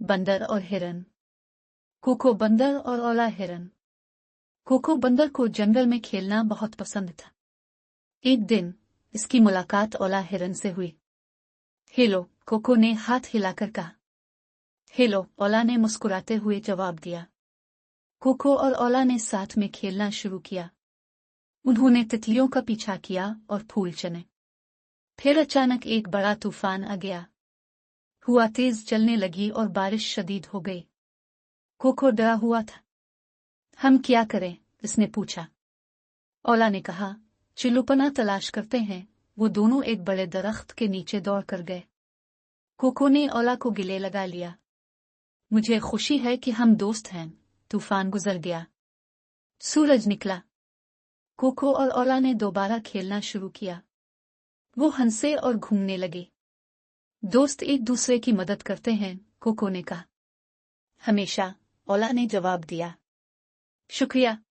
बंदर और हिरन। कोको बंदर और ओला हिरन। कोको बंदर को जंगल में खेलना बहुत पसंद था। एक दिन इसकी मुलाकात ओला हिरन से हुई। हेलो, कोको ने हाथ हिलाकर कहा। हेलो, ओला ने मुस्कुराते हुए जवाब दिया। कोको और ओला ने साथ में खेलना शुरू किया। उन्होंने तितलियों का पीछा किया और फूल चुने। फिर अचानक एक बड़ा तूफान आ गया। हवा तेज चलने लगी और बारिश शदीद हो गई। कोको डरा हुआ था। हम क्या करें? इसने पूछा। ओला ने कहा, चिल्लुपना तलाश करते हैं। वो दोनों एक बड़े दरख्त के नीचे दौड़ कर गए। कोको ने ओला को गले लगा लिया। मुझे खुशी है कि हम दोस्त हैं। तूफान गुजर गया। सूरज निकला। कोको और ओला ने दोबारा खेलना शुरू किया। वो हंसे और घूमने लगे। दोस्त एक दूसरे की मदद करते हैं, कोको ने कहा। हमेशा, ओला ने जवाब दिया। शुक्रिया।